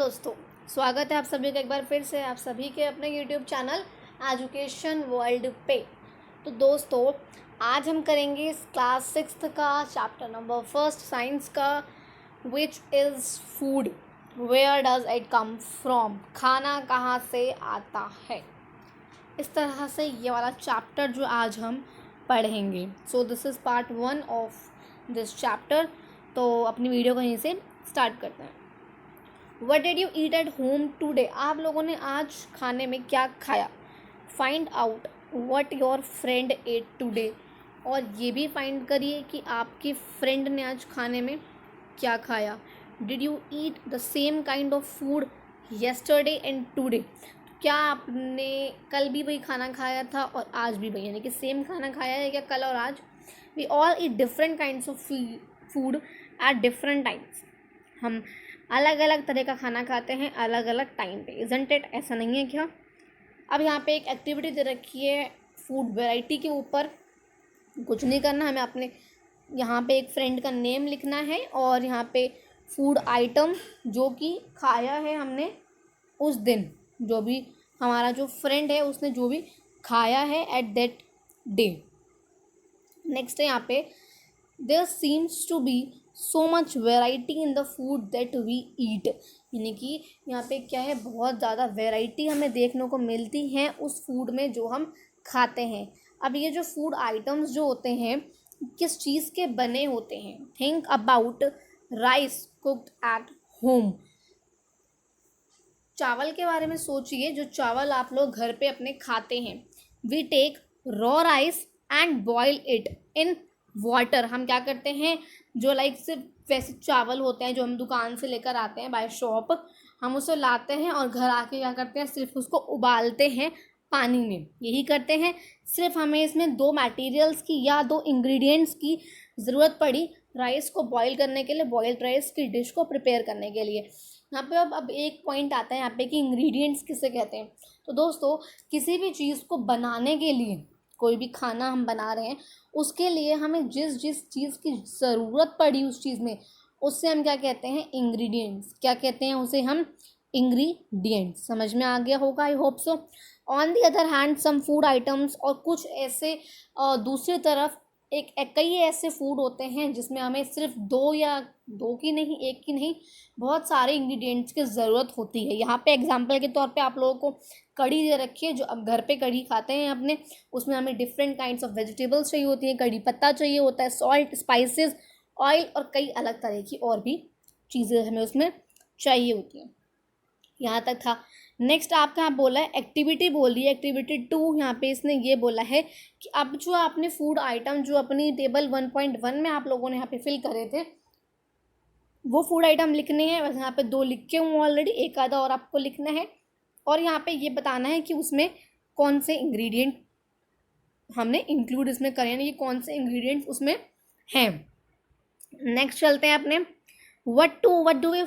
दोस्तों, स्वागत है आप सभी का एक बार फिर से आप सभी के अपने YouTube चैनल एजुकेशन वर्ल्ड पे। तो दोस्तों, आज हम करेंगे क्लास 6 का चैप्टर नंबर 1 साइंस का, which is food, where does it come from, खाना कहाँ से आता है। इस तरह से ये वाला चैप्टर जो आज हम पढ़ेंगे। So this is part 1 of this chapter. तो अपनी वीडियो कहीं से स्टार्ट करते हैं। What did you eat at home today? आप लोगों ने आज खाने में क्या खाया। Find out what your friend ate today. और ये भी फाइंड करिए कि आपकी फ्रेंड ने आज खाने में क्या खाया। Did you eat the same kind of food yesterday and today? क्या आपने कल भी वही खाना खाया था और आज भी वही, यानी कि सेम खाना खाया है क्या कल और आज। We all eat different kinds of food at different times. हम अलग अलग तरह का खाना खाते हैं अलग अलग टाइम पे, इज़न्ट इट, ऐसा नहीं है क्या। अब यहाँ पे एक एक्टिविटी दे रखी है फूड वैरायटी के ऊपर। कुछ नहीं करना, हमें अपने यहाँ पे एक फ्रेंड का नेम लिखना है और यहाँ पे फूड आइटम जो कि खाया है हमने उस दिन, जो भी हमारा जो फ्रेंड है उसने जो भी खाया है एट दैट डे। नेक्स्ट है यहाँ पे, there seems to be so much variety in the food that we eat, यानी कि यहाँ पे क्या है, बहुत ज़्यादा वेराइटी हमें देखने को मिलती हैं उस फूड में जो हम खाते हैं। अब ये जो फूड आइटम्स जो होते हैं किस चीज़ के बने होते हैं। Think about rice cooked at home. चावल के बारे में सोचिए, जो चावल आप लोग घर पे अपने खाते हैं। We take raw rice and boil it in water. हम क्या करते हैं, जो लाइक सिर्फ वैसे चावल होते हैं जो हम दुकान से लेकर आते हैं बाय शॉप, हम उसे लाते हैं और घर आके क्या करते हैं, सिर्फ उसको उबालते हैं पानी में। यही करते हैं। सिर्फ हमें इसमें 2 मटेरियल्स की या 2 इंग्रेडिएंट्स की ज़रूरत पड़ी राइस को बॉईल करने के लिए, बॉइल्ड राइस की डिश को प्रिपेयर करने के लिए। यहाँ पे अब एक पॉइंट आता है यहाँ पे कि इंग्रेडिएंट्स किसे कहते हैं। तो दोस्तों, किसी भी चीज़ को बनाने के लिए, कोई भी खाना हम बना रहे हैं उसके लिए हमें जिस जिस चीज़ की ज़रूरत पड़ी उस चीज़ में, उससे हम क्या कहते हैं, इंग्रेडिएंट्स। क्या कहते हैं उसे हम, इंग्रेडिएंट्स। समझ में आ गया होगा, I hope so. On the other hand some food items, और कुछ ऐसे दूसरी तरफ कई ऐसे फूड होते हैं जिसमें हमें सिर्फ 2 या 2 की नहीं, 1 की नहीं, बहुत सारे इंग्रेडिएंट्स की ज़रूरत होती है। यहाँ पे एग्जांपल के तौर पे आप लोगों को कढ़ी दे रखी है, जो अब घर पे कढ़ी खाते हैं अपने, उसमें हमें डिफरेंट काइंड्स ऑफ वेजिटेबल्स चाहिए होती हैं, कढ़ी पत्ता चाहिए होता है, सॉल्ट, स्पाइसेस, ऑयल और कई अलग तरह की और भी चीज़ें हमें उसमें चाहिए होती हैं। यहाँ तक था। नेक्स्ट आपका यहाँ बोला है एक्टिविटी, बोल रही है एक्टिविटी 2। यहाँ पे इसने ये बोला है कि अब जो आपने फूड आइटम जो अपनी टेबल 1.1 में आप लोगों ने यहाँ पे फिल करे थे वो फूड आइटम लिखने हैं। वैसे यहाँ पे 2 लिखे हुए ऑलरेडी, एक आधा और आपको लिखना है। और यहाँ पे ये बताना है कि उसमें कौन से इंग्रेडिएंट हमने इंक्लूड इसमें करे हैं, ये कौन से इंग्रेडिएंट्स उसमें हैं। नेक्स्ट चलते हैं अपने what do we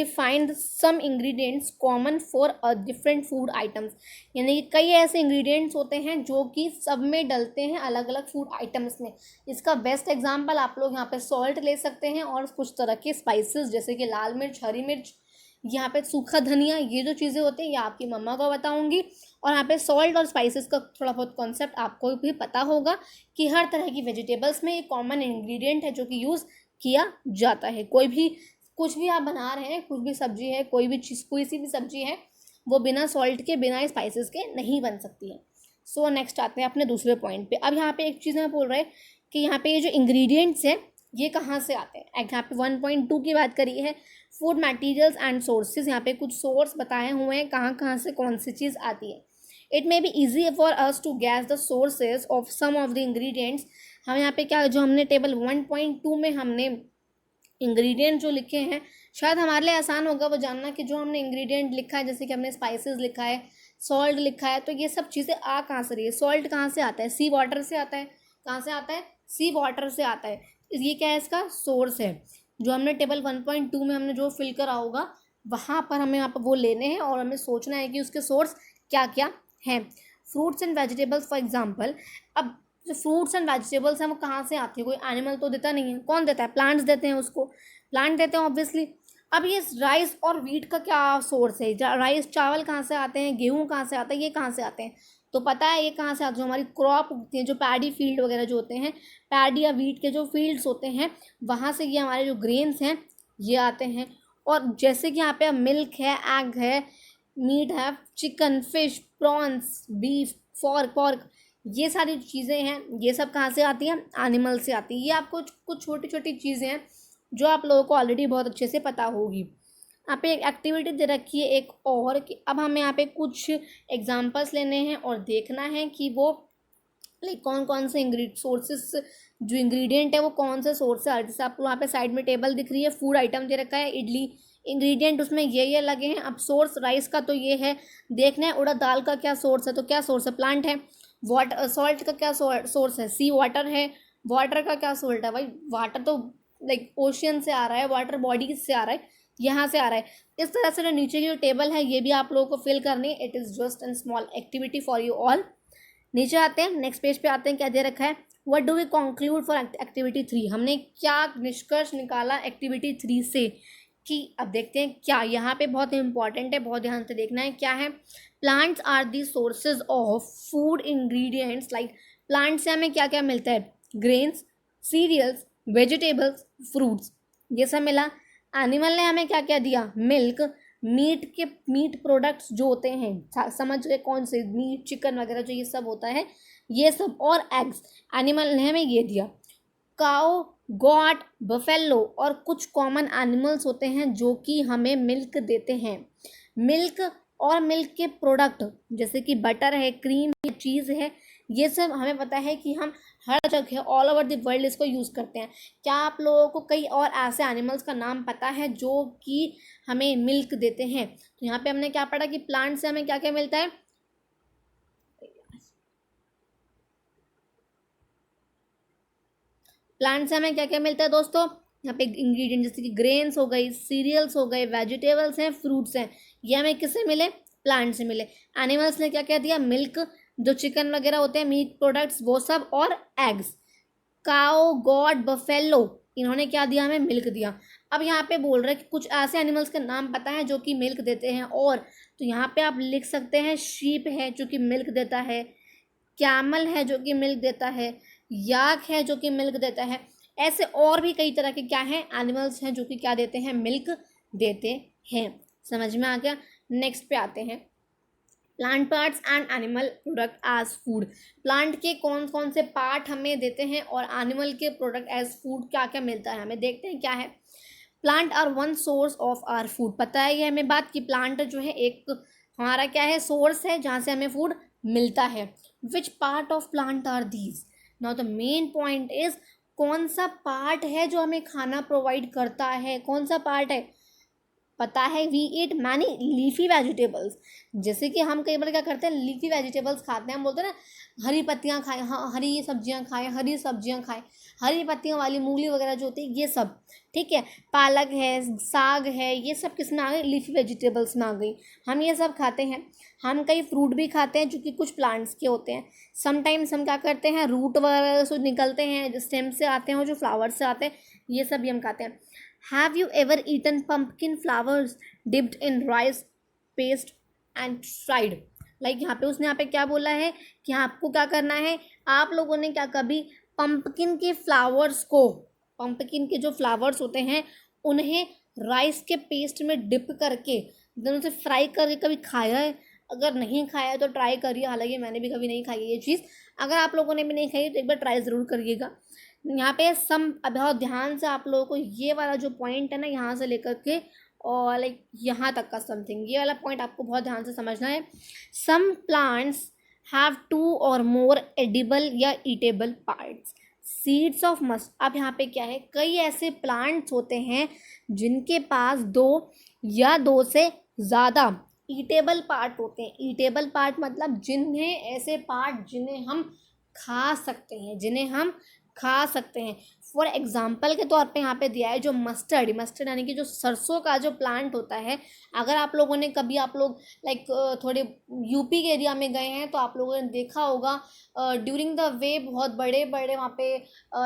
find some ingredients common for a different food items, यानी कि कई ऐसे इंग्रेडिएंट्स होते हैं जो कि सब में डलते हैं अलग अलग फूड आइटम्स में। इसका बेस्ट एग्जांपल आप लोग यहाँ पे सॉल्ट ले सकते हैं और कुछ तरह के स्पाइसेस जैसे कि लाल मिर्च, हरी मिर्च, यहाँ पे सूखा धनिया, ये जो चीज़ें होती हैं ये आपकी मम्मा को बताऊंगी। और यहाँ पे सॉल्ट और स्पाइसेस का थोड़ा बहुत कॉन्सेप्ट आपको भी पता होगा कि हर तरह की वेजिटेबल्स में ये कॉमन इंग्रेडिएंट है जो कि यूज़ किया जाता है। कोई भी कुछ भी आप बना रहे हैं, कुछ भी सब्जी है, कोई भी चीज़, कोई सी भी सब्जी है, वो बिना सॉल्ट के, बिना स्पाइसेस के नहीं बन सकती है। सो नेक्स्ट आते हैं अपने दूसरे पॉइंट पे। अब यहाँ पे एक चीज़ मैं बोल रहा है कि यहाँ पे ये जो इंग्रेडिएंट्स हैं ये कहाँ से आते हैं। यहाँ पे 1.2 की बात करी है, फूड मटेरियल्स एंड सोर्सेज। यहाँ पे कुछ सोर्स बताए हुए हैं कहाँ कहाँ से कौन सी चीज़ आती है। It may be easy for us to guess the sources of some of the ingredients. हम यहाँ पे क्या, जो हमने टेबल 1.2 में हमने इंग्रेडिएंट जो लिखे हैं, शायद हमारे लिए आसान होगा वो जानना कि जो हमने इंग्रेडिएंट लिखा है, जैसे कि हमने स्पाइसेस लिखा है, सॉल्ट लिखा है, तो ये सब चीज़ें आ कहाँ से रही है। सॉल्ट कहाँ से आता है, सी वाटर से आता है। कहाँ से आता है, सी वाटर से आता है। ये क्या है, इसका सोर्स है। जो हमने टेबल 1.2 में हमने जो फिल करा होगा वहाँ पर हमें यहाँ पर वो लेने हैं और हमें सोचना है कि उसके सोर्स क्या क्या हैं। Fruits and vegetables for example. अब जो फ्रूट्स एंड वेजिटेबल्स हैं वो कहाँ से आती है, कोई एनिमल तो देता नहीं है। कौन देता है, प्लांट्स देते हैं उसको, प्लांट देते हैं ऑब्वियसली। अब ये राइस और वीट का क्या सोर्स है, राइस चावल कहाँ से आते हैं, गेहूँ कहाँ से आता है, ये कहाँ से आते हैं, तो पता है ये कहाँ से आते हैं, जो हमारी क्रॉप होती है, जो पैडी फील्ड वगैरह जो होते हैं, पैडी या वीट के जो फील्ड्स होते हैं, वहाँ से ये हमारे जो ग्रेन्स हैं ये आते हैं। और जैसे कि यहाँ पे मिल्क है, एग है, मीट है, chicken, fish, prawns, beef, pork, ये सारी चीज़ें हैं, ये सब कहाँ से आती हैं, एनिमल से आती है। ये आपको कुछ छोटी छोटी चीज़ें हैं जो आप लोगों को ऑलरेडी बहुत अच्छे से पता होगी। यहाँ पे एक एक्टिविटी दे रखी है एक और कि अब हमें यहाँ पे कुछ एग्जांपल्स लेने हैं और देखना है कि वो लाइक कौन कौन से सोर्सेस, जो इंग्रेडिएंट है वो कौन से सोर्स है। जैसे आपको वहाँ पे साइड में टेबल दिख रही है, फूड आइटम दे रखा है, इडली, इंग्रेडिएंट उसमें ये लगे हैं। अब सोर्स राइस का तो ये है, देखना है उड़द दाल का क्या सोर्स है, तो क्या सोर्स है, प्लांट है। वाटर, सॉल्ट का क्या सोर्स है, सी वाटर है। वाटर का क्या सोर्स है, भाई वाटर तो लाइक ओशियन से आ रहा है, वाटर बॉडीज से आ रहा है, यहाँ से आ रहा है। इस तरह से जो नीचे की जो टेबल है ये भी आप लोगों को फिल करनी है। It is just an small activity for you all. नीचे आते हैं, नेक्स्ट पेज पे आते हैं, क्या दे रखा है, what do we conclude for activity 3, हमने क्या निष्कर्ष निकाला एक्टिविटी 3 से, कि अब देखते हैं क्या यहाँ पे बहुत इंपॉर्टेंट है, बहुत ध्यान से देखना है क्या है। Plants are the sources of food ingredients, like plant से हमें क्या क्या मिलता है, ग्रेन्स, सीरियल्स, वेजिटेबल्स, फ्रूट्स, ये सब मिला। एनिमल ने हमें क्या क्या दिया, मिल्क, मीट प्रोडक्ट्स जो होते हैं, समझ गए कौन से, मीट, चिकन वगैरह जो ये सब होता है ये सब, और एग्स, एनिमल ने हमें ये दिया। काओ, गॉट, बफेलो और कुछ कॉमन एनिमल्स होते हैं जो कि हमें मिल्क देते हैं। मिल्क और मिल्क के प्रोडक्ट जैसे कि बटर है, क्रीम है, चीज़ है, ये सब हमें पता है कि हम हर जगह ऑल ओवर द वर्ल्ड इसको यूज़ करते हैं। क्या आप लोगों को कई और ऐसे एनिमल्स का नाम पता है जो कि हमें मिल्क देते हैं? तो यहाँ पे हमने क्या पढ़ा कि प्लांट से हमें क्या क्या मिलता है, प्लांट से हमें क्या क्या मिलता है दोस्तों, यहाँ पे इंग्रेडिएंट जैसे कि ग्रेन्स हो गई, सीरियल्स हो गए, वेजिटेबल्स हैं, फ्रूट्स हैं, ये हमें किससे मिले, प्लांट से मिले। एनिमल्स ने क्या क्या दिया, मिल्क, जो चिकन वगैरह होते हैं, मीट प्रोडक्ट्स वो सब, और एग्स। काओ, गॉड, बफेलो, इन्होंने क्या दिया, हमें मिल्क दिया। अब यहाँ पे बोल रहे हैं कि कुछ ऐसे एनिमल्स के नाम पता है जो कि मिल्क देते हैं, और तो यहाँ पे आप लिख सकते हैं शीप है जो कि मिल्क देता है, कैमल है जो कि मिल्क देता है, याक है जो कि मिल्क देता है। ऐसे और भी कई तरह के क्या हैं, एनिमल्स हैं जो कि क्या देते हैं, मिल्क देते हैं। समझ में आ गया। नेक्स्ट पे आते हैं, plant parts and animal product as food. Plant के कौन कौन से पार्ट हमें देते हैं और एनिमल के प्रोडक्ट एज फूड क्या क्या मिलता है हमें, देखते हैं क्या है। Plant are one source of our food, पता है ये हमें बात कि प्लांट जो है एक हमारा क्या है, सोर्स है जहाँ से हमें फूड मिलता है। Which part of plant are these, now the main point is कौन सा पार्ट है जो हमें खाना प्रोवाइड करता है, कौन सा पार्ट है, पता है, we eat many leafy vegetables. जैसे कि हम कई बार क्या करते हैं, लीफी वेजिटेबल्स खाते हैं, हम बोलते हैं ना हरी पत्तियाँ खाएं, हाँ हरी सब्जियाँ खाएं, हरी सब्जियाँ खाएं, हरी पत्तियों वाली मूली वगैरह जो होती है ये सब, ठीक है, पालक है, साग है, ये सब किस में आ गई, लीफी वेजिटेबल्स में आ गई। हम ये सब खाते हैं। हम कई फ्रूट भी खाते हैं जो कि कुछ प्लांट्स के होते हैं। समटाइम्स हम क्या करते हैं, रूट वगैरह से निकलते हैं, जो स्टेम से आते हैं और जो फ्लावर से आते हैं, ये सब भी हम खाते हैं। Have you ever eaten pumpkin flowers dipped in rice paste and fried? Like यहाँ पे उसने यहाँ पे क्या बोला है कि आपको क्या करना है, आप लोगों ने क्या कभी पंपकिन के फ्लावर्स को, पंपकिन के जो फ्लावर्स होते हैं उन्हें राइस के पेस्ट में डिप करके एकदम से फ्राई करके कभी खाया है? अगर नहीं खाया है तो ट्राई करिए, हालांकि मैंने भी कभी नहीं खाई है ये चीज़। अगर आप लोगों ने भी नहीं खाई तो एक बार ट्राई ज़रूर करिएगा। यहाँ पे बहुत ध्यान से आप लोगों को ये वाला जो पॉइंट है ना, यहाँ से लेकर के और लाइक यहाँ तक का समथिंग, ये वाला पॉइंट आपको बहुत ध्यान से समझना है। सम प्लांट्स हैव 2 और मोर एडिबल या eatable parts, seeds of must. अब यहाँ पे क्या है, कई ऐसे प्लांट्स होते हैं जिनके पास 2 या 2 से ज़्यादा ईटेबल पार्ट होते हैं। ईटेबल पार्ट मतलब जिन्हें ऐसे पार्ट जिन्हें हम खा सकते हैं, जिन्हें हम खा सकते हैं। फॉर एग्जाम्पल के तौर पे यहाँ पे दिया है जो मस्टर्ड यानी कि जो सरसों का जो प्लांट होता है, अगर आप लोगों ने कभी आप लोग लाइक थोड़े यूपी के एरिया में गए हैं तो आप लोगों ने देखा होगा ड्यूरिंग द वे बहुत बड़े बड़े वहाँ पे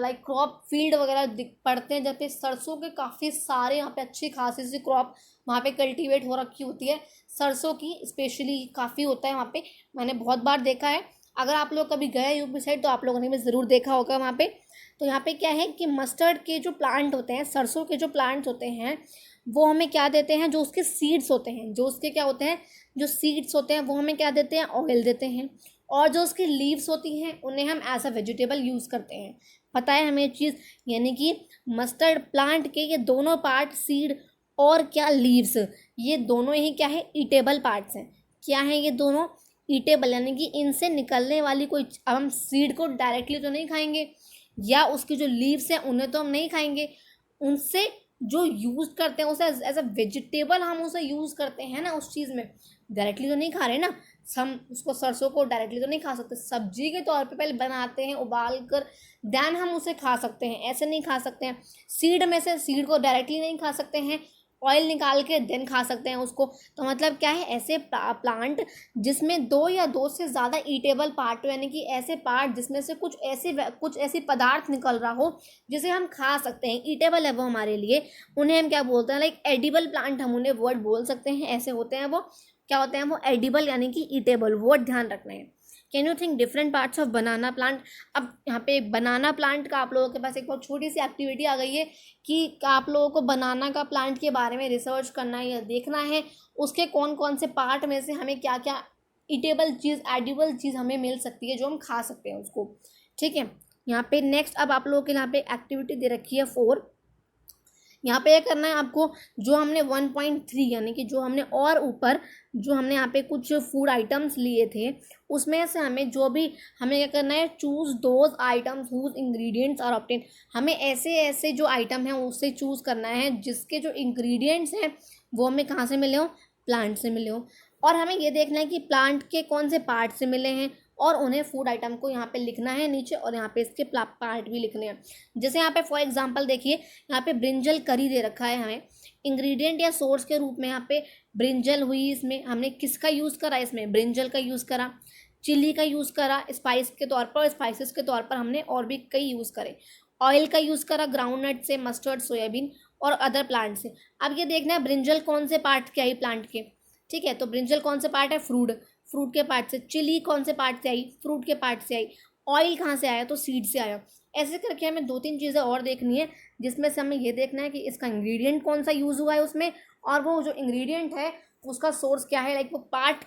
लाइक क्रॉप फील्ड वगैरह पड़ते हैं, जहाँ पे सरसों के काफ़ी सारे यहाँ पे अच्छी खासी सी क्रॉप वहाँ पे कल्टीवेट हो रखी होती है। सरसों की स्पेशली काफ़ी होता है वहाँ पे, मैंने बहुत बार देखा है। अगर आप लोग कभी गए यूपी साइड तो आप लोगों ने भी ज़रूर देखा होगा वहाँ पे। तो यहाँ पे क्या है कि मस्टर्ड के जो प्लांट होते हैं, सरसों के जो प्लांट्स होते हैं, वो हमें क्या देते हैं, जो उसके सीड्स होते हैं, जो उसके क्या होते हैं, जो सीड्स होते हैं वो हमें क्या देते हैं, ऑयल देते हैं। और जो उसकी लीव्स होती हैं उन्हें हम एज अ वेजिटेबल यूज़ करते हैं। पता है हमें चीज़, यानी कि मस्टर्ड प्लांट के ये दोनों पार्ट, सीड और क्या लीव्स, ये दोनों ही क्या है, ईटेबल पार्ट्स हैं। क्या है ये दोनों, ईटेबल, यानी कि इनसे निकलने वाली कोई, अब हम सीड को डायरेक्टली तो नहीं खाएंगे या उसकी जो लीव्स हैं उन्हें तो हम नहीं खाएंगे, उनसे जो यूज़ करते हैं उसे एज अ वेजिटेबल हम उसे यूज़ करते हैं ना, उस चीज़ में डायरेक्टली तो नहीं खा रहे ना हम उसको, सरसों को डायरेक्टली तो नहीं खा सकते, सब्जी के तौर पे पहले बनाते हैं उबाल कर, देन हम उसे खा सकते हैं, ऐसे नहीं खा सकते हैं। सीड में से सीड को डायरेक्टली नहीं खा सकते हैं, ऑयल निकाल के देन खा सकते हैं उसको। तो मतलब क्या है, ऐसे प्लांट जिसमें दो या दो से ज़्यादा ईटेबल पार्ट हो, यानी कि ऐसे पार्ट जिसमें से कुछ ऐसी पदार्थ निकल रहा हो जिसे हम खा सकते हैं, ईटेबल है वो हमारे लिए, उन्हें हम क्या बोलते हैं, लाइक एडिबल प्लांट हम उन्हें वर्ड बोल सकते हैं। ऐसे होते हैं वो, क्या होते हैं वो, एडिबल यानी कि ईटेबल, वर्ड ध्यान रखना है। Can you think different parts of banana plant. अब यहाँ पे बनाना प्लांट का आप लोगों के पास एक बहुत छोटी सी एक्टिविटी आ गई है कि आप लोगों को बनाना का प्लांट के बारे में रिसर्च करना है या देखना है उसके कौन कौन से पार्ट में से हमें क्या क्या ईटेबल चीज़, एडिबल चीज़ हमें मिल सकती है जो हम खा सकते हैं उसको। ठीक है, यहाँ पे नेक्स्ट अब आप लोगों के यहाँ पे एक्टिविटी दे रखी है 4। यहाँ पे ये करना है आपको, जो हमने 1.3 यानी कि जो हमने और ऊपर जो हमने यहाँ पे कुछ फूड आइटम्स लिए थे उसमें से हमें जो भी हमें क्या करना है, choose those items whose ingredients are obtain. हमें ऐसे ऐसे जो आइटम हैं उससे चूज़ करना है जिसके जो इंग्रेडिएंट्स हैं वो हमें कहाँ से मिले हों, प्लांट से मिले हों। और हमें ये देखना है कि प्लांट के कौन से पार्ट से मिले हैं और उन्हें फूड आइटम को यहाँ पे लिखना है नीचे, और यहाँ पे इसके पार्ट भी लिखने हैं। जैसे यहाँ पे फॉर एग्जांपल देखिए, यहाँ पे ब्रिंजल करी दे रखा है हमें, इंग्रेडिएंट या सोर्स के रूप में यहाँ पे ब्रिंजल हुई, इसमें हमने किसका यूज़ करा, इसमें ब्रिंजल का यूज़ करा, चिली का यूज़ करा स्पाइस के तौर पर, स्पाइसेस के तौर पर हमने और भी कई यूज़ करे, ऑयल का यूज़ करा ग्राउंड नट से, मस्टर्ड, सोयाबीन और अदर प्लांट से। अब ये देखना है ब्रिंजल कौन से पार्ट के आई, प्लांट के। ठीक है, तो ब्रिंजल कौन से पार्ट है, फ्रूट के पार्ट से, चिली कौन से पार्ट से आई, फ्रूट के पार्ट से आई, ऑयल कहाँ से आया, तो सीड से आया। ऐसे करके हमें 2-3 चीज़ें और देखनी है जिसमें से हमें ये देखना है कि इसका इंग्रेडिएंट कौन सा यूज़ हुआ है उसमें, और वो जो इंग्रेडिएंट है उसका सोर्स क्या है, लाइक वो पार्ट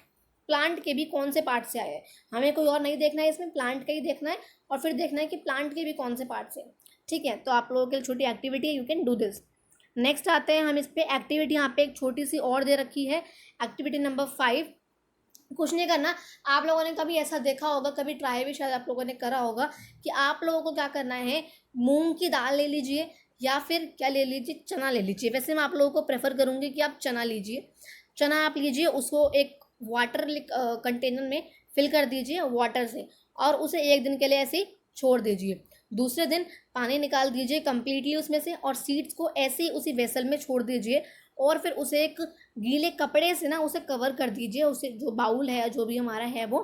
प्लांट के भी कौन से पार्ट से आया है। हमें कोई और नहीं देखना है इसमें, प्लांट का ही देखना है और फिर देखना है कि प्लांट के भी कौन से पार्ट से। ठीक है, तो आप लोगों के लिए छोटी एक्टिविटी है, you can do this. Next आते हैं हम इस पर, एक्टिविटी यहाँ पे एक छोटी सी और दे रखी है, एक्टिविटी नंबर 5। कुछ नहीं करना, आप लोगों ने कभी ऐसा देखा होगा, कभी ट्राई भी शायद आप लोगों ने करा होगा कि आप लोगों को क्या करना है, मूंग की दाल ले लीजिए या फिर क्या ले लीजिए, चना ले लीजिए। वैसे मैं आप लोगों को प्रेफर करूँगी कि आप चना लीजिए। चना आप लीजिए, उसको एक वाटर कंटेनर में फिल कर दीजिए वाटर से और उसे 1 दिन के लिए ऐसे ही छोड़ दीजिए। दूसरे दिन पानी निकाल दीजिए कम्प्लीटली उसमें से और सीड्स को ऐसे ही उसी वेसल में छोड़ दीजिए और फिर उसे एक गीले कपड़े से ना उसे कवर कर दीजिए, उसे जो बाउल है जो भी हमारा है वो।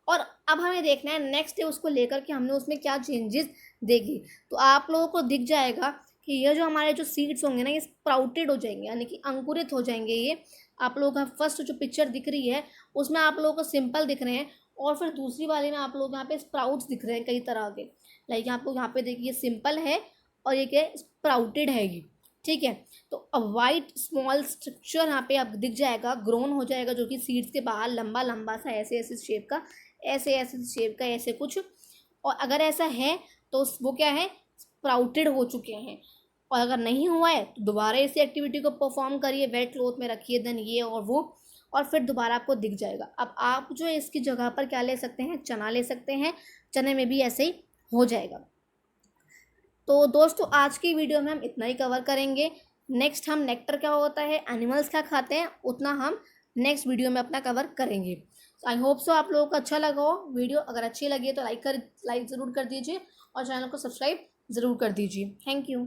और अब हमें देखना है नेक्स्ट डे उसको लेकर के हमने उसमें क्या चेंजेस देगी। तो आप लोगों को दिख जाएगा कि ये जो हमारे जो सीड्स होंगे ना ये स्प्राउटेड हो जाएंगे, यानी कि अंकुरित हो जाएंगे। ये आप लोगों का फर्स्ट जो पिक्चर दिख रही है उसमें आप लोगों को सिंपल दिख रहे हैं और फिर दूसरी वाले में आप लोग यहाँ पे स्प्राउट्स दिख रहे हैं कई तरह के। लाइक आप लोग यहाँ पे देखिए सिंपल है और ये क्या है, स्प्राउटेड है ये। ठीक है, तो अब वाइट स्मॉल स्ट्रक्चर यहाँ पे आप दिख जाएगा, ग्रोन हो जाएगा, जो कि सीड्स के बाहर लंबा लंबा सा ऐसे ऐसे शेप का, ऐसे शेप का, ऐसे कुछ। और अगर ऐसा है तो वो क्या है, स्प्राउटेड हो चुके हैं। और अगर नहीं हुआ है तो दोबारा इसी एक्टिविटी को परफॉर्म करिए, वेट क्लॉथ में रखिए, देन ये और वो, और फिर दोबारा आपको दिख जाएगा। अब आप जो इसकी जगह पर क्या ले सकते हैं, चना ले सकते हैं, चने में भी ऐसे ही हो जाएगा। तो दोस्तों आज की वीडियो में हम इतना ही कवर करेंगे। नेक्स्ट हम नेक्टर क्या होता है, एनिमल्स क्या खाते हैं, उतना हम नेक्स्ट वीडियो में अपना कवर करेंगे। आई होप सो आप लोगों को अच्छा लगा हो वीडियो। अगर अच्छी लगी है तो लाइक ज़रूर कर दीजिए और चैनल को सब्सक्राइब ज़रूर कर दीजिए। Thank you.